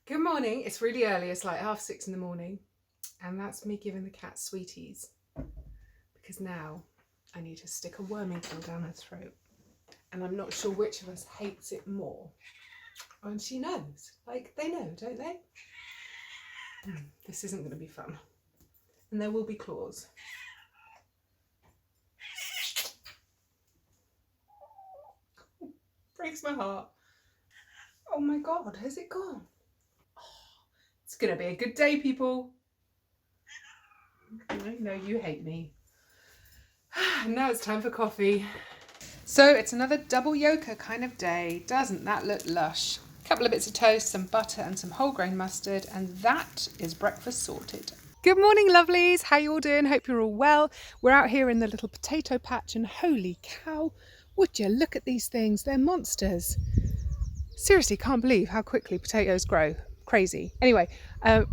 Good morning. It's really early. It's like 6:30 in the morning. And that's me giving the cat sweeties. Because now I need to stick a worming pill down her throat. And I'm not sure which of us hates it more. And she knows. Like, they know, don't they? This isn't going to be fun. And there will be claws. Breaks my heart. Oh my God, has it gone? It's going to be a good day, people. No, you hate me. Now it's time for coffee. So it's another double yolker kind of day. Doesn't that look lush? A couple of bits of toast, some butter and some whole grain mustard, and that is breakfast sorted. Good morning, lovelies. How you all doing? Hope you're all well. We're out here in the little potato patch and holy cow, would you look at these things? They're monsters. Seriously, can't believe how quickly potatoes grow. Crazy. Anyway,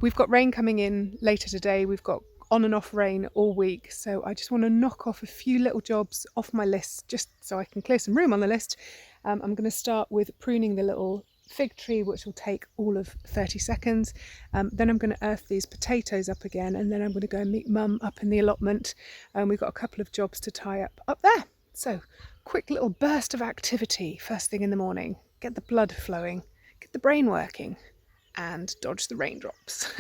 we've got rain coming in later today. We've got on and off rain all week, so I just want to knock off a few little jobs off my list just so I can clear some room on the list. I'm going to start with pruning the little fig tree, which will take all of 30 seconds. Then I'm going to earth these potatoes up again, and then I'm going to go and meet Mum up in the allotment. We've got a couple of jobs to tie up there. So quick little burst of activity first thing in the morning. Get the blood flowing, get the brain working, and dodge the raindrops.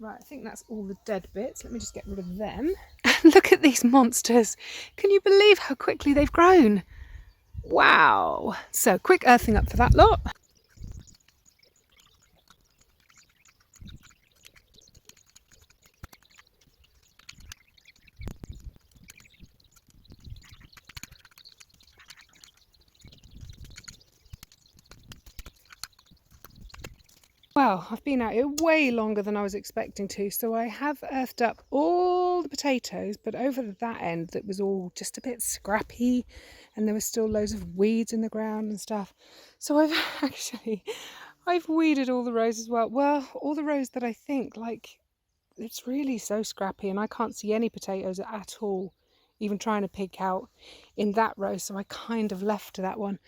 Right, I think that's all the dead bits. Let me just get rid of them. And look at these monsters. Can you believe how quickly they've grown? Wow. So quick earthing up for that lot. Well, I've been out here way longer than I was expecting to, so I have earthed up all the potatoes, but over that end that was all just a bit scrappy and there was still loads of weeds in the ground and stuff. So I've weeded all the rows as well. Well, all the rows that I think, like, it's really so scrappy and I can't see any potatoes at all, even trying to pick out in that row, so I kind of left that one.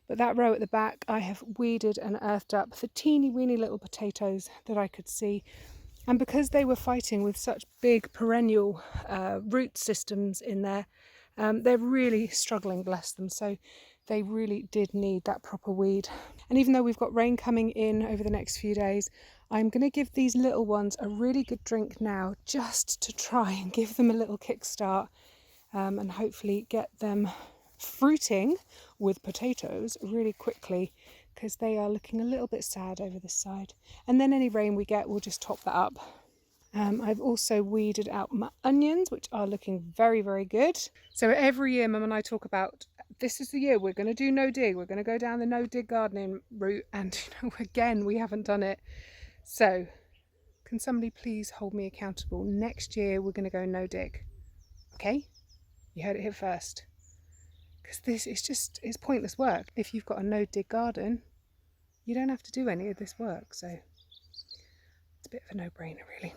But that row at the back, I have weeded and earthed up the teeny weeny little potatoes that I could see. And because they were fighting with such big perennial root systems in there, they're really struggling, bless them. So they really did need that proper weed. And even though we've got rain coming in over the next few days, I'm going to give these little ones a really good drink now, just to try and give them a little kickstart, and hopefully get them fruiting with potatoes really quickly, because they are looking a little bit sad over this side. And then any rain we get will just top that up. I've also weeded out my onions, which are looking very, very good. So every year Mum and I talk about, this is the year we're going to do no dig. We're going to go down the no dig gardening route, and again we haven't done it. So can somebody please hold me accountable? Next year we're going to go no dig. Okay? You heard it here first. Because this is it's pointless work. If you've got a no dig garden, you don't have to do any of this work. So it's a bit of a no-brainer, really.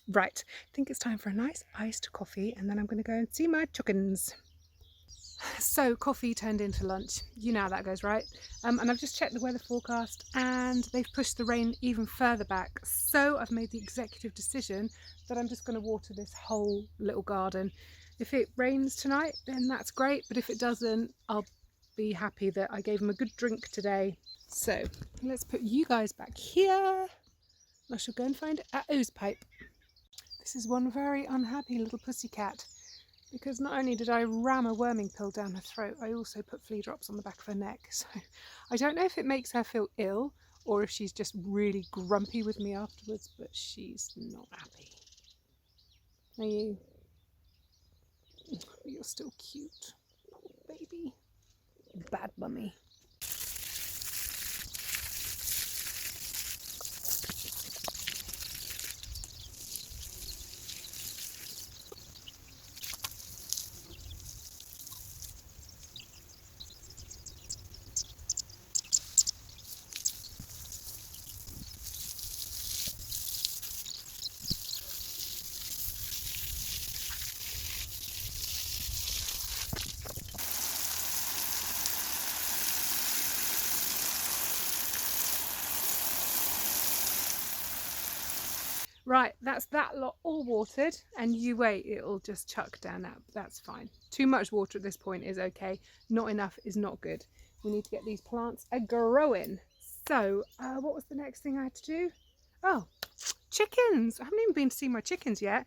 Right, I think it's time for a nice iced coffee, and then I'm going to go and see my chickens. So coffee turned into lunch. You know how that goes, right? And I've just checked the weather forecast, and they've pushed the rain even further back. So I've made the executive decision that I'm just going to water this whole little garden. If it rains tonight, then that's great, but if it doesn't, I'll be happy that I gave them a good drink today. So let's put you guys back here. I shall go and find a hose pipe. This is one very unhappy little pussycat, because not only did I ram a worming pill down her throat, I also put flea drops on the back of her neck. So I don't know if it makes her feel ill or if she's just really grumpy with me afterwards, but she's not happy. Are you? You're still cute. Poor baby. Bad mummy. Right, that's that lot all watered, and you wait, it'll just chuck down. That's fine. Too much water at this point is okay. Not enough is not good. We need to get these plants growing. So, what was the next thing I had to do? Oh, chickens. I haven't even been to see my chickens yet,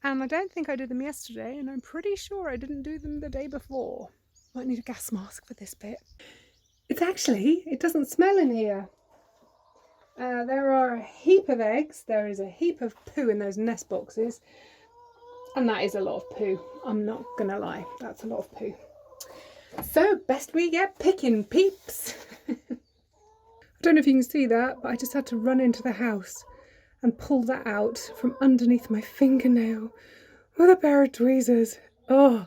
and I don't think I did them yesterday, and I'm pretty sure I didn't do them the day before. Might need a gas mask for this bit. It doesn't smell in here. There are a heap of eggs. There is a heap of poo in those nest boxes. And that is a lot of poo. I'm not going to lie. That's a lot of poo. So, best we get picking, peeps. I don't know if you can see that, but I just had to run into the house and pull that out from underneath my fingernail with a pair of tweezers. Oh,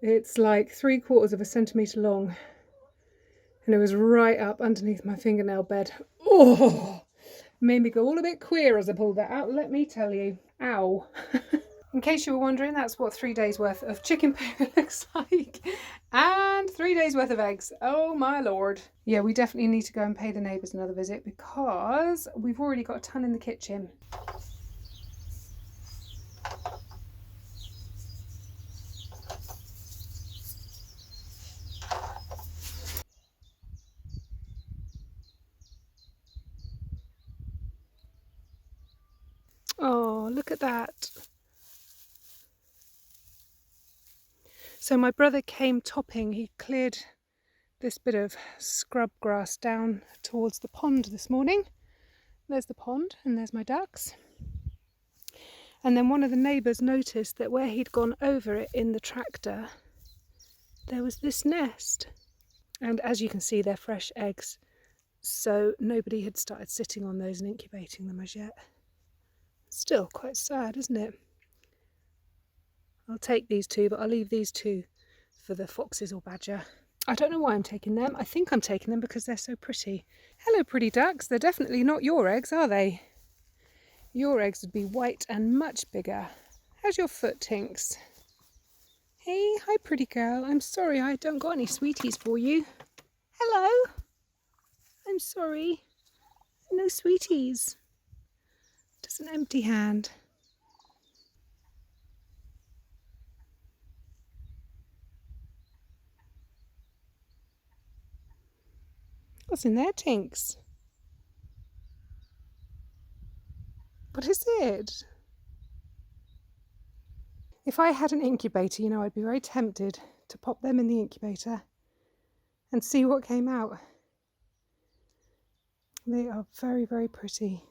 it's like 3/4 of a centimetre long. And it was right up underneath my fingernail bed. Oh, made me go all a bit queer as I pulled that out, let me tell you. Ow. In case you were wondering, that's what 3 days worth of chicken poo looks like. And 3 days worth of eggs. Oh my lord. Yeah, we definitely need to go and pay the neighbours another visit because we've already got a ton in the kitchen. Oh, look at that. So my brother came topping. He cleared this bit of scrub grass down towards the pond this morning. There's the pond and there's my ducks. And then one of the neighbours noticed that where he'd gone over it in the tractor, there was this nest. And as you can see, they're fresh eggs. So nobody had started sitting on those and incubating them as yet. Still quite sad, isn't it? I'll take these two, but I'll leave these two for the foxes or badger. I don't know why I'm taking them. I think I'm taking them because they're so pretty. Hello, pretty ducks. They're definitely not your eggs, are they? Your eggs would be white and much bigger. How's your foot, Tinks? Hey, hi, pretty girl. I'm sorry I don't got any sweeties for you. Hello. I'm sorry. No sweeties. Just an empty hand. What's in there, Tinks? What is it? If I had an incubator, I'd be very tempted to pop them in the incubator and see what came out. They are very, very pretty.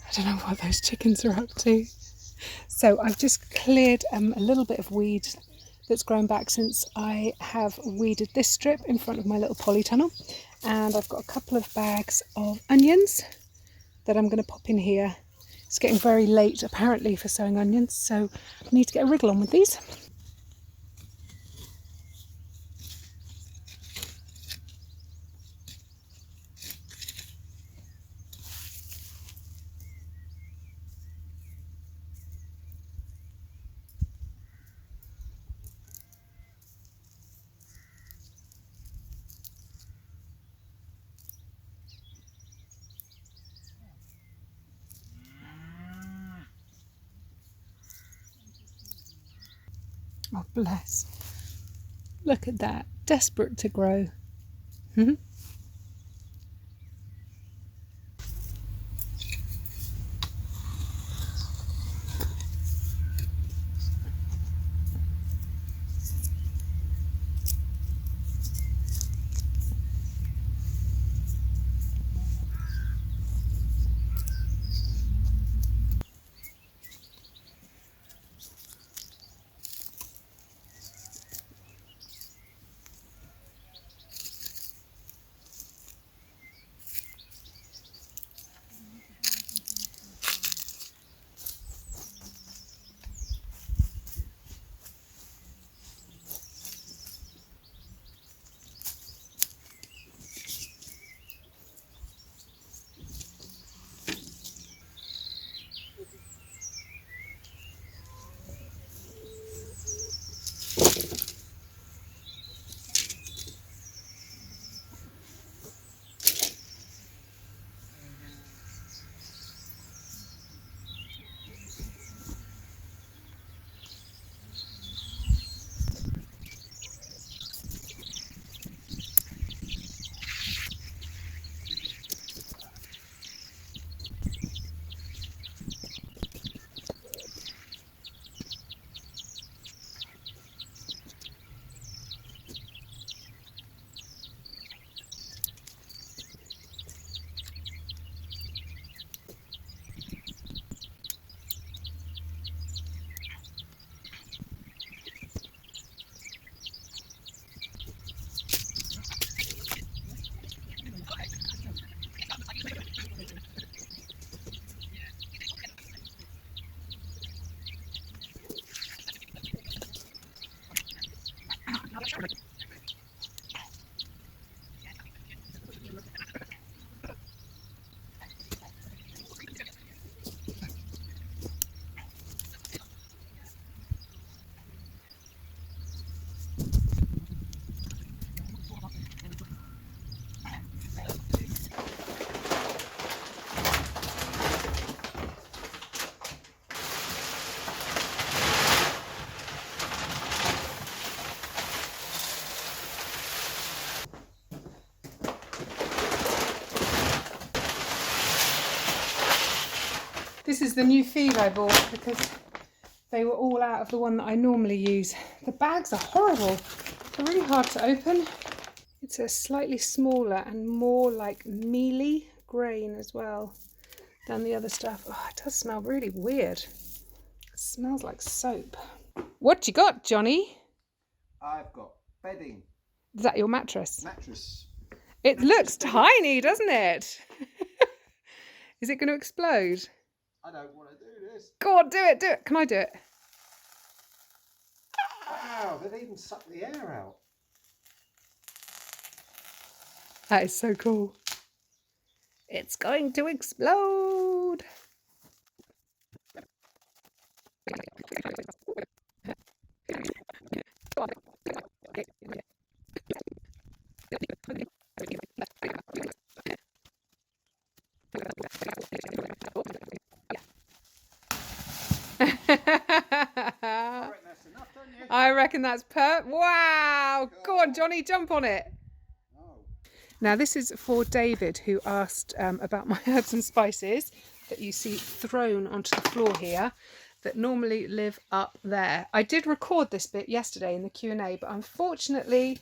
I don't know what those chickens are up to. So I've just cleared a little bit of weed that's grown back since I have weeded this strip in front of my little polytunnel. And I've got a couple of bags of onions that I'm going to pop in here. It's getting very late apparently for sowing onions, so I need to get a wriggle on with these. Oh, bless. Look at that. Desperate to grow. This is the new feed I bought because they were all out of the one that I normally use. The bags are horrible. They're really hard to open. It's a slightly smaller and more like mealy grain as well than the other stuff. Oh, it does smell really weird. It smells like soap. What you got, Johnny? I've got bedding. Is that your mattress? Mattress. It looks tiny, doesn't it? Is it going to explode? I don't want to do this. Go on, do it, do it. Can I do it? Wow, they've even sucked the air out. That is so cool. It's going to explode. I reckon that's wow. Go on, Johnny, jump on it. Now this is for David, who asked about my herbs and spices that you see thrown onto the floor here that normally live up there. I did record this bit yesterday in the Q&A, but unfortunately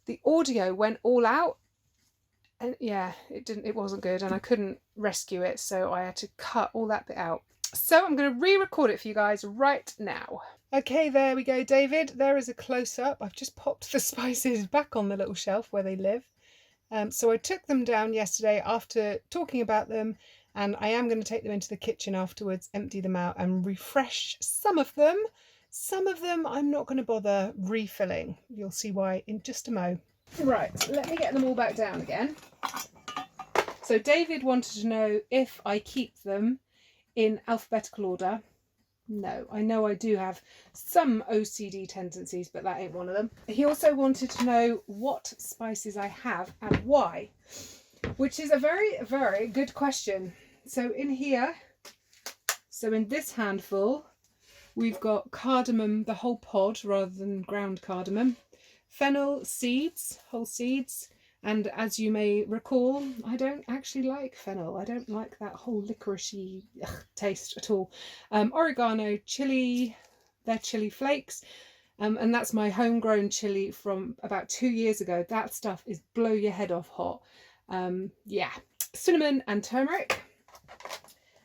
the audio went all out and yeah, it wasn't good and I couldn't rescue it, so I had to cut all that bit out. So I'm going to re-record it for you guys right now. Okay, there we go, David. There is a close-up. I've just popped the spices back on the little shelf where they live. So I took them down yesterday after talking about them, and I am going to take them into the kitchen afterwards, empty them out and refresh some of them. Some of them I'm not going to bother refilling. You'll see why in just a mo. Right, let me get them all back down again. So David wanted to know if I keep them in alphabetical order. No, I know I do have some OCD tendencies, but that ain't one of them. He also wanted to know what spices I have and why, which is a very, very good question. So in here, in this handful, we've got cardamom, the whole pod rather than ground cardamom, fennel seeds, whole seeds, and as you may recall, I don't actually like fennel. I don't like that whole licoricey taste at all. Oregano, chili, they're chili flakes, and that's my homegrown chili from about 2 years ago. That stuff is blow your head off hot. Yeah, cinnamon and turmeric.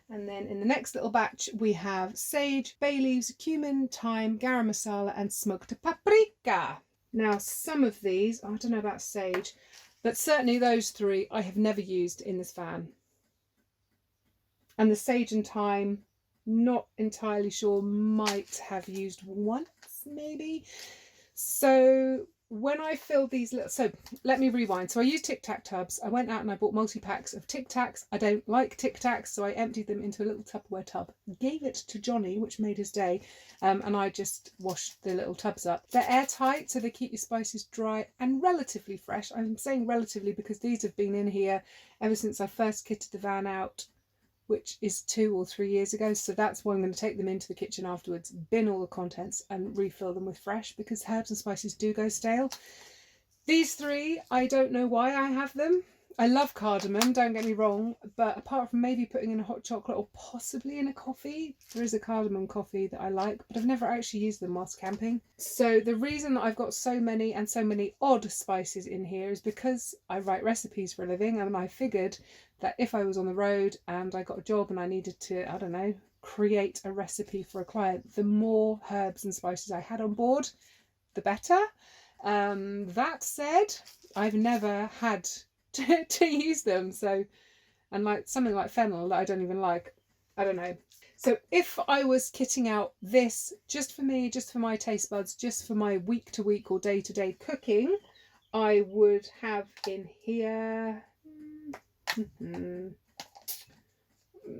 And then in the next little batch, we have sage, bay leaves, cumin, thyme, garam masala, and smoked paprika. Now, some of these, I don't know about sage, but certainly those three I have never used in this van. And the sage and thyme, not entirely sure, might have used once, maybe. So when I filled these little, so let me rewind. So I used Tic Tac tubs. I went out and I bought multi-packs of Tic Tacs. I don't like Tic Tacs, so I emptied them into a little Tupperware tub, gave it to Johnny, which made his day, and I just washed the little tubs up. They're airtight, so they keep your spices dry and relatively fresh. I'm saying relatively because these have been in here ever since I first kitted the van out, which is 2 or 3 years ago. So that's why I'm going to take them into the kitchen afterwards, bin all the contents and refill them with fresh, because herbs and spices do go stale. These three, I don't know why I have them. I love cardamom, don't get me wrong, but apart from maybe putting in a hot chocolate or possibly in a coffee, there is a cardamom coffee that I like, but I've never actually used them whilst camping. So the reason that I've got so many and so many odd spices in here is because I write recipes for a living, and I figured that if I was on the road and I got a job and I needed to, I don't know, create a recipe for a client, the more herbs and spices I had on board, the better. That said, I've never had to use them, so, and like something like fennel that I don't even like, I don't know. So if I was kitting out this just for me, just for my taste buds, just for my week to week or day to day cooking, I would have in here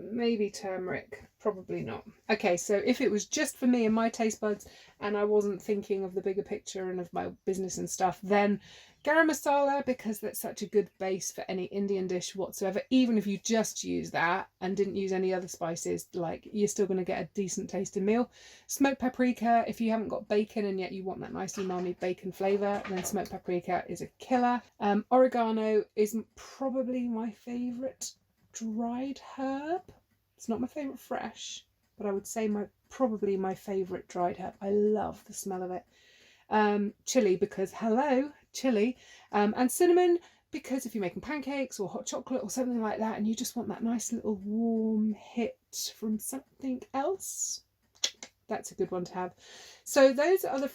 maybe turmeric, probably not. Okay, so if it was just for me and my taste buds and I wasn't thinking of the bigger picture and of my business and stuff, then garam masala, because that's such a good base for any Indian dish whatsoever. Even if you just use that and didn't use any other spices, like, you're still going to get a decent tasting meal. Smoked paprika, if you haven't got bacon and yet you want that nice umami bacon flavour, then smoked paprika is a killer. Oregano is probably my favourite dried herb. It's not my favourite fresh, but I would say probably my favourite dried herb. I love the smell of it. Chili, because hello, chili. And cinnamon, because if you're making pancakes or hot chocolate or something like that and you just want that nice little warm hit from something else, that's a good one to have. So those are the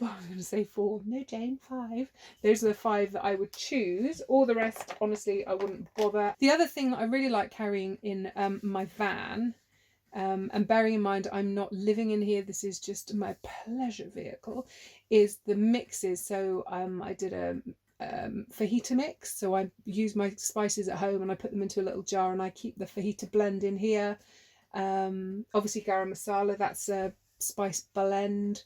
I'm going to say 4. No, Jane, 5. Those are the 5 that I would choose. All the rest, honestly, I wouldn't bother. The other thing that I really like carrying in my van, and bearing in mind I'm not living in here, this is just my pleasure vehicle, is the mixes. So I did a fajita mix. So I use my spices at home and I put them into a little jar and I keep the fajita blend in here. Obviously garam masala, that's a spice blend.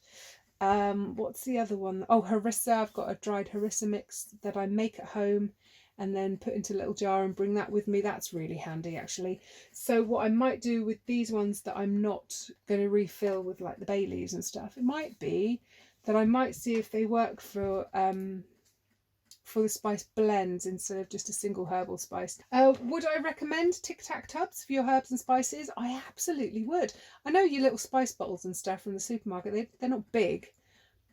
What's the other one? Oh, harissa. I've got a dried harissa mix that I make at home and then put into a little jar and bring that with me. That's really handy, actually. So what I might do with these ones that I'm not going to refill with, like the bay leaves and stuff, it might be that I might see if they work for the spice blends instead of just a single herbal spice. Would I recommend Tic Tac tubs for your herbs and spices? I absolutely would. I know your little spice bottles and stuff from the supermarket, they're not big,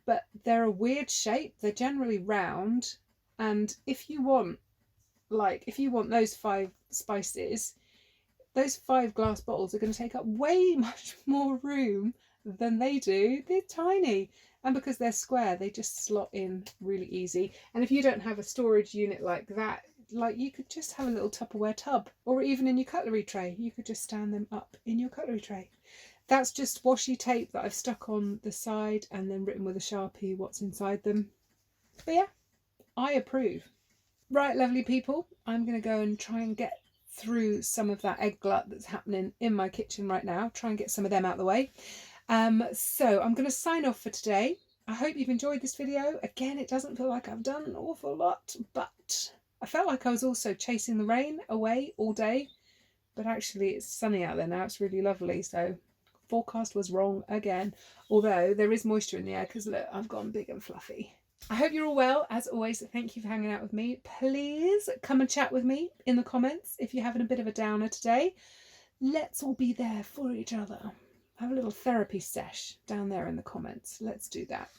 but they're a weird shape. They're generally round, and if you want those 5 spices, those 5 glass bottles are going to take up way much more room than they do. They're tiny. And because they're square, they just slot in really easy. And if you don't have a storage unit like that, like, you could just have a little Tupperware tub, or even in your cutlery tray. You could just stand them up in your cutlery tray. That's just washi tape that I've stuck on the side and then written with a Sharpie what's inside them. But yeah, I approve. Right, lovely people, I'm going to go and try and get through some of that egg glut that's happening in my kitchen right now. Try and get some of them out of the way. So I'm going to sign off for today. I hope you've enjoyed this video. Again, it doesn't feel like I've done an awful lot, but I felt like I was also chasing the rain away all day. But actually, it's sunny out there now. It's really lovely. So forecast was wrong again. Although there is moisture in the air because look, I've gone big and fluffy. I hope you're all well. As always, thank you for hanging out with me. Please come and chat with me in the comments if you're having a bit of a downer today. Let's all be there for each other. Have a little therapy sesh down there in the comments. Let's do that.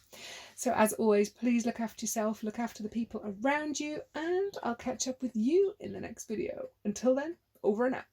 So as always, please look after yourself, look after the people around you, and I'll catch up with you in the next video. Until then, over and out.